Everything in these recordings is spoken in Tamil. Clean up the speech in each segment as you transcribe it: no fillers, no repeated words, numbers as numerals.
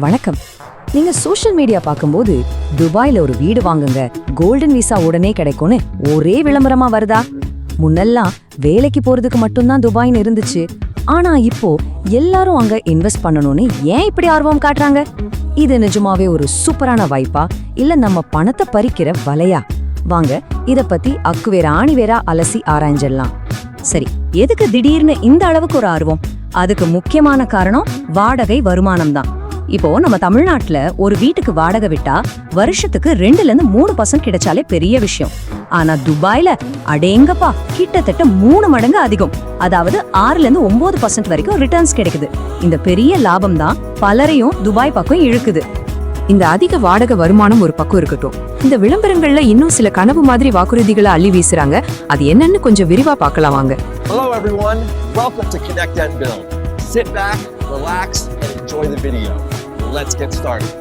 வணக்கம். நீங்க சோஷியல் மீடியா பார்க்கும்போது துபாயில ஒரு வீடு வாங்குங்க, கோல்டன் விசா உடனே கிடைக்கும்னு ஒரே விளம்பரமா வருதா? முன்னெல்லாம் வேலைக்கு போறதுக்கு மட்டும்தான் துபாய்னு இருந்துச்சு. ஆனா இப்போ எல்லாரும் அங்க இன்வெஸ்ட் பண்ணணும்னு ஏன் இப்படி ஆர்வம் காட்டுறாங்க? இது நிஜமாவே ஒரு சூப்பரான வாய்ப்பா இல்ல நம்ம பணத்தை பறிக்கிற வலையா? வாங்க இத பத்தி அக்குவேர ஆணிவேரா அலசி ஆராய்ஞ்சிடலாம். சரி, எதுக்கு திடீர்னு இந்த அளவுக்கு ஒரு ஆர்வம்? அதுக்கு முக்கியமான காரணம் வாடகை வருமானம் தான். இப்போ நம்ம தமிழ்நாட்டுல ஒரு வீட்டுக்கு வாடகை விட்டா வருஷத்துக்கு 2-3% கிடைச்சாலே பெரிய விஷயம். ஆனா துபாய்ல அடேங்கப்பா கிட்டத்தட்ட 3 மடங்கு அதிகம், அதாவது 6-9% வரைக்கும் ரிட்டர்ன்ஸ் கிடைக்குது. இந்த பெரிய லாபம் தான் பலரையும் துபாய் பக்கம் இழுக்குது. இந்த அதிக வாடகை வருமானம் ஒரு பக்கம் இருக்கட்டும், இந்த விளம்பரங்கள்ல இன்னும் சில கனவு மாதிரி வாக்குறுதிகளை அள்ளி வீசுறாங்க. அது என்னன்னு கொஞ்சம் விரிவா பார்க்கலாம் வாங்க. Hello everyone, welcome to Connect and Build. Sit back, relax and enjoy the video. Let's get started.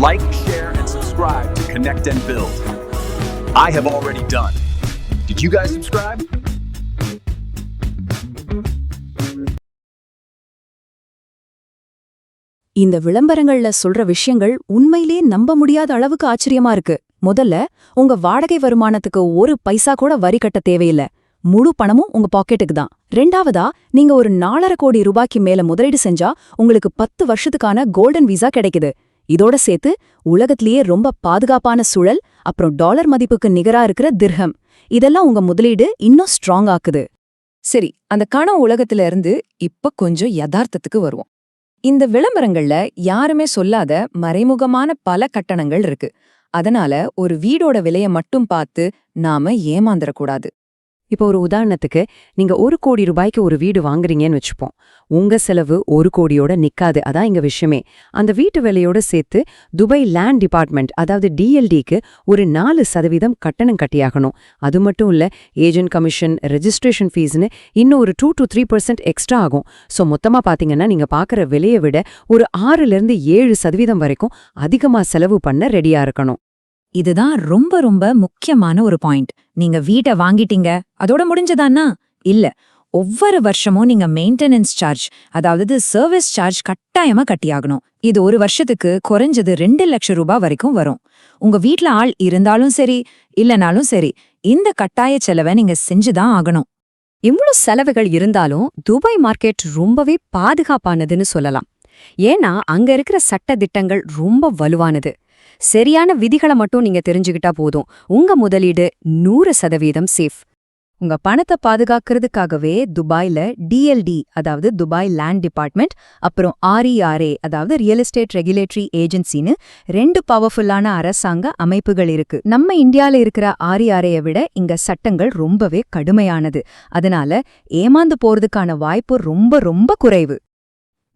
Like, share and subscribe to Connect and Build. I have already done. Did you guys subscribe? இந்த விளம்பரங்கள்ல சொல்ற விஷயங்கள் உண்மையிலே நம்ப முடியாத அளவுக்கு ஆச்சரியமா இருக்கு. முதல்ல, உங்க வாடகை வருமானத்துக்கு ஒரு பைசா கூட வரி கட்ட தேவையில்ல. முழு பணமும் உங்க பாக்கெட்டுக்கு தான். ரெண்டாவதா, நீங்க ஒரு 4.5 கோடி ரூபாய்க்கு மேல முதலீடு செஞ்சா உங்களுக்கு 10 வருஷத்துக்கான கோல்டன் விசா கிடைக்குது. இதோட சேர்த்து உலகத்திலேயே ரொம்ப பாதுகாப்பான சூழல், அப்புறம் டாலர் மதிப்புக்கு நிகரா இருக்கிற திர்ஹம், இதெல்லாம் உங்க முதலீடு இன்னும் ஸ்ட்ராங் ஆக்குது. சரி, அந்த கனவு உலகத்துல இருந்து இப்ப கொஞ்சம் யதார்த்தத்துக்கு வருவோம். இந்த விளம்பரங்கள்ல யாருமே சொல்லாத மறைமுகமான பல கட்டணங்கள் இருக்கு. அதனால ஒரு வீடோட விலைய மட்டும் பார்த்து நாம ஏமாந்துடக்கூடாது. இப்போ ஒரு உதாரணத்துக்கு, நீங்க 1 கோடி ரூபாய்க்கு ஒரு வீடு வாங்குறீங்கன்னு வச்சுப்போம். உங்க செலவு 1 கோடியோட நிக்காது. அதான் இங்க விஷயமே. அந்த வீட்டு விலையோட சேர்த்து துபாய் லேண்ட் டிபார்ட்மெண்ட், அதாவது டிஎல்டிக்கு ஒரு 4% கட்டணம் கட்டியாகணும். அது மட்டும் இல்ல, ஏஜென்ட் கமிஷன், ரெஜிஸ்ட்ரேஷன் ஃபீஸ்னு இன்னும் ஒரு 2-3% எக்ஸ்ட்ரா ஆகும். ஸோ மொத்தமா பாத்தீங்கன்னா நீங்க பாக்குற விலையை விட ஒரு 6-7% வரைக்கும் அதிகமா செலவு பண்ண ரெடியா இருக்கணும். இதுதான் ரொம்ப ரொம்ப முக்கியமான ஒரு பாயிண்ட். நீங்க வீட்டை வாங்கிட்டீங்க, அதோட முடிஞ்சதானா? இல்ல, ஒவ்வொரு வருஷமும் நீங்க மெயின்டெனன்ஸ் சார்ஜ், அதாவது சர்வீஸ் சார்ஜ் கட்டாயமா கட்டியாகணும். இது ஒரு வருஷத்துக்கு குறைஞ்சது 2 லட்சம் ரூபாய் வரைக்கும் வரும். உங்க வீட்ல ஆள் இருந்தாலும் சரி இல்லனாலும் சரி, இந்த கட்டாய செலவை நீங்க செஞ்சுதான் ஆகணும். இவ்வளவு செலவுகள் இருந்தாலும் துபாய் மார்க்கெட் ரொம்பவே பாதுகாப்பானதுன்னு சொல்லலாம். ஏன்னா அங்க இருக்கிற சட்ட திட்டங்கள் ரொம்ப வலுவானது. சரியான விதிகளை மட்டும் நீங்க தெரிஞ்சுக்கிட்டா போதும், உங்க முதலீடு 100% சேஃப். உங்க பணத்தை பாதுகாக்கிறதுக்காகவே துபாய்ல டிஎல்டி, அதாவது துபாய் லேண்ட் டிபார்ட்மெண்ட், அப்புறம் RERA, அதாவது ரியல் எஸ்டேட் ரெகுலேட்டரி ஏஜென்சின்னு 2 பவர்ஃபுல்லான அரசாங்க அமைப்புகள் இருக்கு. நம்ம இந்தியால இருக்கிற RERA விட இங்க சட்டங்கள் ரொம்பவே கடுமையானது. அதனால ஏமாந்து போறதுக்கான வாய்ப்பு ரொம்ப ரொம்ப குறைவு.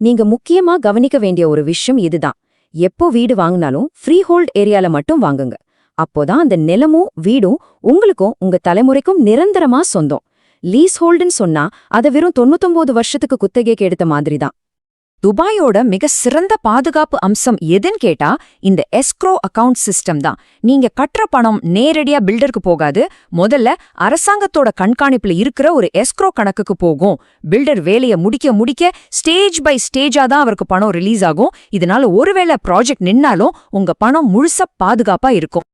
நீங்க முக்கியமா கவனிக்க வேண்டிய ஒரு விஷயம் இதுதான். எப்போ வீடு வாங்கினாலும் ஃப்ரீ ஹோல்ட் ஏரியால மட்டும் வாங்குங்க. அப்போதான் அந்த நிலமும் வீடும் உங்களுக்கும் உங்க தலைமுறைக்கும் நிரந்தரமா சொந்தம். லீஸ் ஹோல்டுன்னு சொன்னா அதை வெறும் 99 வருஷத்துக்கு குத்தகைக்கு எடுத்த மாதிரி தான். துபாயோட மிக சிறந்த பாதுகாப்பு அம்சம் எதுன்னு கேட்டா இந்த எஸ்க்ரோ அக்கவுண்ட் சிஸ்டம் தான். நீங்க கட்டுற பணம் நேரடியா பில்டருக்கு போகாது. முதல்ல அரசாங்கத்தோட கண்காணிப்புல இருக்கிற ஒரு எஸ்க்ரோ கணக்குக்கு போகும். பில்டர் வேலையை முடிக்க ஸ்டேஜ் பை ஸ்டேஜா தான் அவருக்கு பணம் ரிலீஸ் ஆகும். இதனால ஒருவேளை ப்ராஜெக்ட் நின்னாலும் உங்க பணம் முழுசா பாதுகாப்பா இருக்கும்.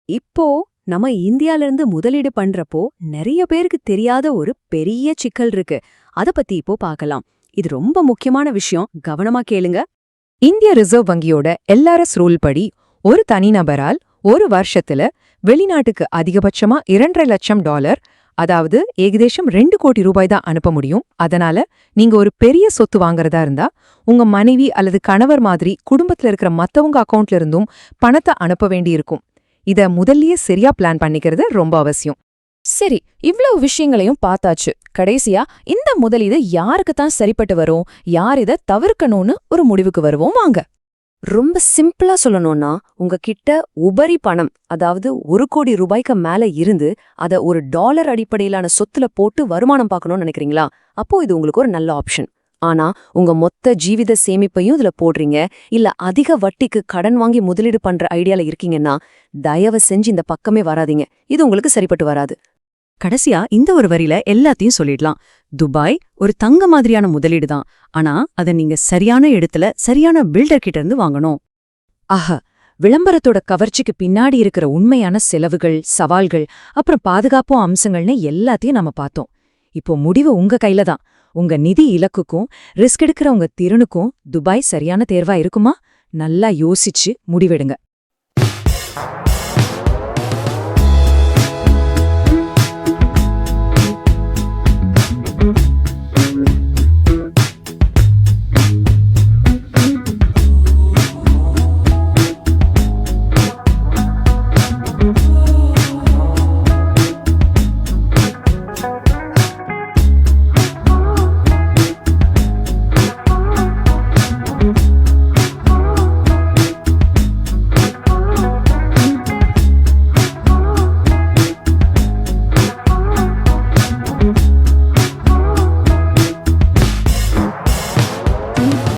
இப்போ நம்ம இந்தியால இருந்து முதலீடு பண்றப்போ நிறைய பேருக்கு தெரியாத ஒரு பெரிய சிக்கல் இருக்கு. அத பத்தி இப்போ பார்க்கலாம். இது ரொம்ப முக்கியமான விஷயம், கவனமா கேளுங்க. இந்திய ரிசர்வ் வங்கியோட LRS ரூல் படி ஒரு தனிநபரால் ஒரு வருஷத்துல வெளிநாட்டுக்கு அதிகபட்சமா $2.5 லட்சம், அதாவது ஏகதேசம் 2 கோடி ரூபாய் தான் அனுப்ப முடியும். அதனால நீங்க ஒரு பெரிய சொத்து வாங்குறதா இருந்தா உங்க மனைவி அல்லது கணவர் மாதிரி குடும்பத்துல இருக்கிற மத்தவங்க அக்கவுண்ட்ல இருந்தும் பணத்தை அனுப்ப வேண்டியிருக்கும். இத முதல்லயே சரியா பிளான் பண்ணிக்கிறது ரொம்ப அவசியம். சரி, இவ்வளவு விஷயங்களையும் பார்த்தாச்சு. கடைசியா இந்த முதலீடு யாருக்கு தான் சரிப்பட்டு வரும், யார் இதை தவிர்க்கணும்னு ஒரு முடிவுக்கு வருவோம் வாங்க. ரொம்ப சிம்பிளா சொல்லணும்னா, உங்ககிட்ட உபரி பணம், அதாவது 1 கோடி ரூபாய்க்கு மேல இருந்து அத ஒரு டாலர் அடிப்படையிலான சொத்துல போட்டு வருமானம் பார்க்கணும்னு நினைக்கிறீங்களா? அப்போ இது உங்களுக்கு ஒரு நல்ல ஆப்ஷன். ஆனா உங்க மொத்த ஜீவித சேமிப்பையும் இதுல போடுறீங்க, இல்ல அதிக வட்டிக்கு கடன் வாங்கி முதலீடு பண்ற ஐடியால இருக்கீங்கன்னா தயவு செஞ்சு இந்த பக்கமே வராதீங்க. இது உங்களுக்கு சரிப்பட்டு வராது. கடைசியா இந்த ஒரு வரியில எல்லாத்தையும் சொல்லிடலாம். துபாய் ஒரு தங்க மாதிரியான முதலீடு தான், ஆனா அதை நீங்க சரியான இடத்துல சரியான பில்டர் கிட்ட இருந்து வாங்கணும். ஆஹா, விளம்பரத்தோட கவர்ச்சிக்கு பின்னாடி இருக்கிற உண்மையான செலவுகள், சவால்கள், அப்புறம் பாதுகாப்பும் அம்சங்கள்னு எல்லாத்தையும் நம்ம பார்த்தோம். இப்போ முடிவு உங்க கையில தான். உங்க நிதி இலக்குக்கும் ரிஸ்க் எடுக்கிற உங்க திறனுக்கும் துபாய் சரியான தேர்வா இருக்குமா? நல்லா யோசிச்சு முடிவெடுங்க.